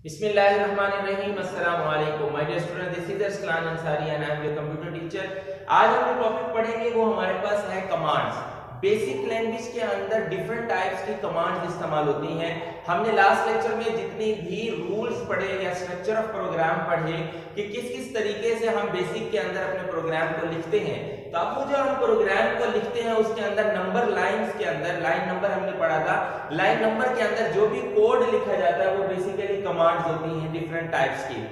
बिस्मिल्लाहिर्रहमानिर्रहीम अस्सलाम वालेकुम my dear student, this is Aslan Ansari and I am your computer teacher. आज हम जो टॉपिक पढ़ेंगे वो हमारे पास है कमांड्स। बेसिक लैंग्वेज के अंदर डिफरेंट टाइप्स की कमांड्स इस्तेमाल होती हैं। हमने लास्ट लेक्चर में जितनी भी रूल्स पढ़े या स्ट्रक्चर ऑफ प्रोग्राम पढ़े कि किस किस तरीके से हम बेसिक के अंदर अपने प्रोग्राम को लिखते हैं, तो अब वो जो हम प्रोग्राम को लिखते हैं उसके अंदर नंबर लाइंस के अंदर लाइन नंबर हमने पढ़ा था, लाइन नंबर के अंदर जो भी कोड लिखा जाता है वो बेसिकली कमांड्स होती हैं डिफरेंट टाइप्स की।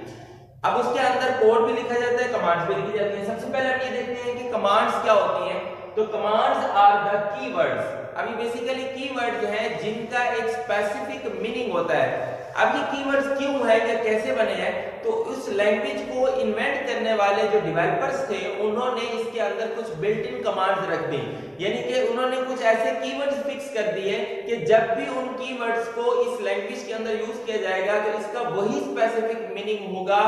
अब उसके अंदर कोड भी लिखा जाता है, कमांड्स भी लिखी जाती हैं। सबसे पहले हम ये देखते हैं कि कमांड्स क्या होती हैं। तो कमांड्स आर द कीवर्ड्स। अभी बेसिकली कीवर्ड्स हैं जिनका एक स्पेसिफिक मीनिंग होता है। अब ये कीवर्ड्स क्यों है या कैसे बने हैं, तो उस लैंग्वेज को इन्वेंट करने वाले जो डेवलपर्स थे उन्होंने इसके अंदर कुछ बिल्ट इन कमांड्स रख दी, यानी कि उन्होंने कुछ ऐसे कीवर्ड्स फिक्स कर दिए कि जब भी उन कीवर्ड्स को इस लैंग्वेज के अंदर यूज किया जाएगा तो इसका वही स्पेसिफिक मीनिंग होगा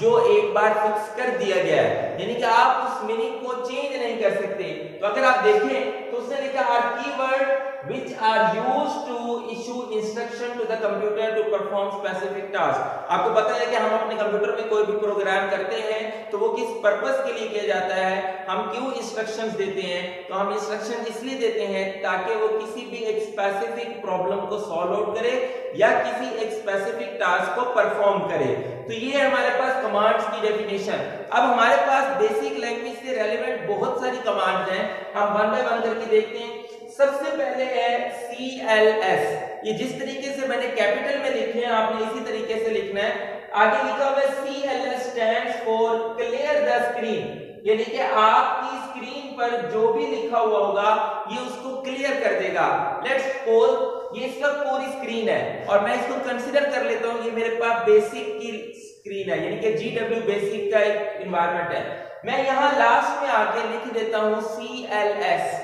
जो एक बार फिक्स कर दिया गया है, यानी कि आप उस मीनिंग को चेंज नहीं कर सकते। तो अगर आप देखें तो उसने लिखा are keyword which are used to issue instruction to the computer to perform specific task। आपको पता है कि हम अपने कंप्यूटर में कोई भी प्रोग्राम करते हैं तो वो किस पर्पस के लिए किया जाता है, हम क्यों इंस्ट्रक्शंस देते हैं। तो हम इंस्ट्रक्शन इसलिए देते हैं ताकि वो किसी भी एक स्पेसिफिक प्रॉब्लम को सॉल्व आउट करे या किसी एक स्पेसिफिक टास्क को परफॉर्म करे। तो ये है हमारे पास कमांड्स की डेफिनेशन। अब हमारे पास बेसिक लैंग्वेज से रेलेवेंट बहुत सारी कमांड्स हैं, हम वन बाय वन करके देखते हैं। सबसे पहले है CLS। ये जिस तरीके से मैंने कैपिटल में लिखे हैं आपने इसी तरीके से लिखना है। आगे लिखा हुआ है CLS stands for clear the screen, यानी कि आपकी स्क्रीन पर जो भी लिखा हुआ होगा ये उसको क्लियर कर देगा। लेट्स सपोज ये इसका पूरी स्क्रीन है और मैं इसको कंसीडर कर लेता हूं ये मेरे पास बेसिक की स्क्रीन है, यानी कि GW बेसिक का एक एनवायरनमेंट है। मैं यहां लास्ट में आके लिख देता हूं CLS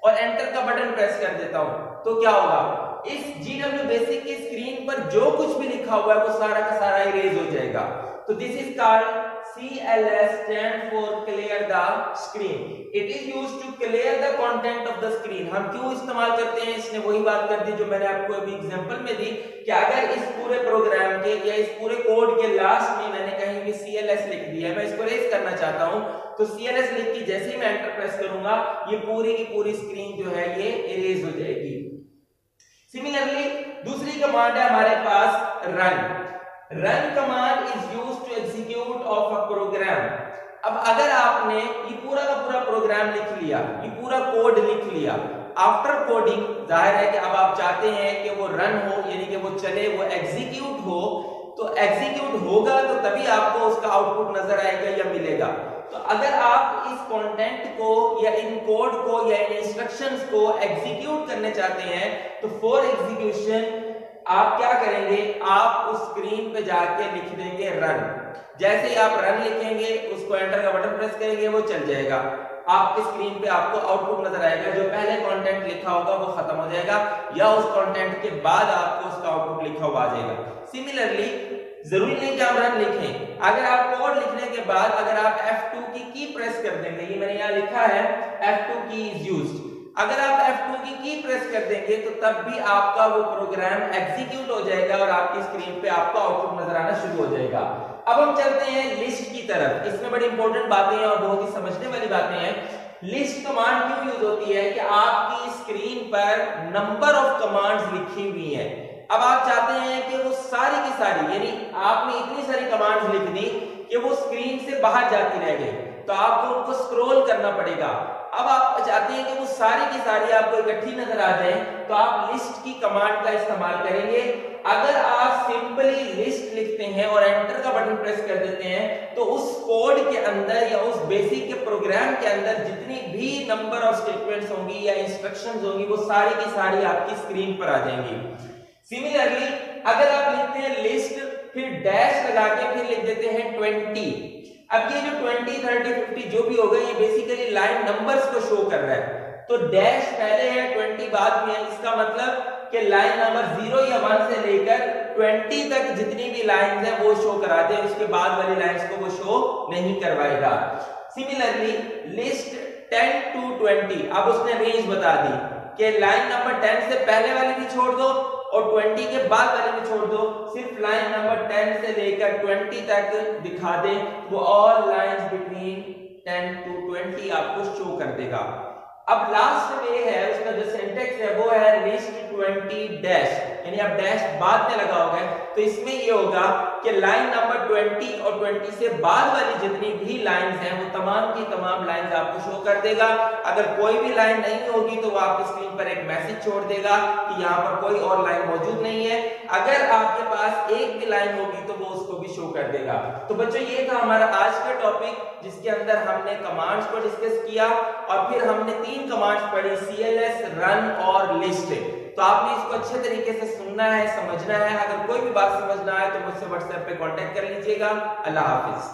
और एंटर का बटन प्रेस कर देता हूं, तो क्या होगा, इस GW बेसिक की स्क्रीन पर जो कुछ भी लिखा हुआ है वो सारा का सारा इरेज हो जाएगा। तो this is called CLS stand for clear the screen। It is used to clear the content of the screen। हम क्यों इस्तेमाल करते हैं, इसने वही बात कर दी जो मैंने आपको अभी एग्जांपल में दी कि अगर इस पूरे प्रोग्राम के या इस पूरे कोड के लास्ट में मैंने कहीं भी CLS लिख दिया है, मैं इसको रेज करना चाहता हूं, तो CLS लिख के जैसे ही मैं एंटर प्रेस करूंगा ये पूरी की पूरी स्क्रीन जो है ये इरेज हो जाएगी। सिमिलरली दूसरी कमांड है हमारे पास run command is used to execute of a program. अब अगर आपने ये पूरा का पूरा प्रोग्राम लिख लिया, ये पूरा कोड लिख लिया, आफ्टर कोडिंग जाहिर है कि अब आप चाहते हैं कि वो रन हो, यानी कि वो चले, वो एग्जीक्यूट हो, तो एग्जीक्यूट होगा तो तभी आपको उसका आउटपुट नजर आएगा या मिलेगा। तो अगर आप इस कंटेंट को या इन कोड को या इन इंस्ट्रक्शंस को एग्जीक्यूट करने चाहते हैं तो फॉर एग्जीक्यूशन आप क्या करेंगे, आप उस स्क्रीन पे जाके लिख देंगे रन। जैसे ही आप रन लिखेंगे उसको एंटर का बटन प्रेस करेंगे वो चल जाएगा, आपकी स्क्रीन पे आपको आउटपुट नजर आएगा, जो पहले कंटेंट लिखा होगा वो खत्म हो जाएगा या उस कंटेंट के बाद आपको उसका आउटपुट लिखा हुआ आ जाएगा। सिमिलरली जरूरी नहीं कि आप रन लिखें, अगर आप कोड लिखने के बाद अगर आप F2 की प्रेस कर देंगे, ये मैंने यहाँ लिखा है F2 की इज यूज्ड, अगर आप F2 की प्रेस कर देंगे तो तब भी आपका वो प्रोग्राम एग्जीक्यूट हो जाएगा और आपकी स्क्रीन पे आपको आउटपुट नजर आना शुरू हो जाएगा। अब हम चलते हैं लिस्ट की तरफ। इसमें बड़ी इंपॉर्टेंट बातें हैं और बहुत ही समझने वाली बातें हैं। लिस्ट कमांड क्यों यूज होती है कि आपकी स्क्रीन पर नंबर ऑफ कमांड्स लिखी हुई है। अब आप चाहते हैं कि वो सारी की सारी, यानी आपने इतनी सारी कमांड्स लिख दी कि वो स्क्रीन से बाहर जाती रह गई, तो आपको उनको स्क्रॉल करना पड़ेगा। अब आप चाहते हैं कि वो सारी की सारी आपको इकट्ठी नजर आ जाए, तो आप लिस्ट की कमांड का इस्तेमाल करेंगे। अगर आप सिंपली लिस्ट लिखते हैं और एंटर का बटन प्रेस कर देते हैं तो उस कोड के अंदर या उस बेसिक के प्रोग्राम के अंदर जितनी भी नंबर ऑफ स्टेटमेंट्स होंगी या इंस्ट्रक्शंस होंगी वो सारी की सारी आपकी स्क्रीन पर आ जाएंगी। सिमिलरली अगर आप लिखते हैं लिस्ट फिर डैश लगा के फिर लिख देते हैं 20, अब ये जो 20, 30, 50 जो भी होगा ये बेसिकली लाइन नंबर्स को शो कर रहा है, तो डैश पहले है 20 बाद में है, इसका मतलब कि लाइन नंबर 0 या 1 से लेकर 20 तक जितनी भी लाइंस है वो शो करा दे, उसके बाद वाली लाइंस को वो शो नहीं करवाएगा। सिमिलरली लिस्ट 10 to 20, अब उसने रेंज बता दी कि लाइन नंबर 10 से पहले वाली भी छोड़ दो और 20 के बाद वाले में छोड़ दो, सिर्फ लाइन नंबर 10 से लेकर 20 तक दिखा दे, वो ऑल लाइंस बिटवीन 10 to 20 आपको शो कर देगा। अब लास्ट में ये है उसका जो सिंटेक्स है वो है लिस्ट 20 डैश, यानी अब डैश बाद में लगा होगा, तो इसमें ये होगा कि लाइन नंबर 20 और 20 से बाद वाली जितनी भी लाइंस हैं वो तमाम की तमाम लाइंस आपको शो कर देगा। अगर कोई भी लाइन नहीं होगी तो वो आपकी स्क्रीन पर एक मैसेज छोड़ देगा कि यहाँ पर कोई और लाइन मौजूद नहीं है। अगर आपके पास एक भी लाइन होगी तो वो उसको भी शो कर देगा। तो बच्चों ये था हमारा आज का टॉपिक, जिसके अंदर हमने कमांड्स को डिस्कस किया और फिर हमने 3 कमांड्स पढ़ी, CLS, रन और लिस्ट। तो आपने इसको अच्छे तरीके से सुनना है, समझना है। अगर कोई भी बात समझना है तो मुझसे व्हाट्सएप पे कांटेक्ट कर लीजिएगा। अल्लाह हाफिज।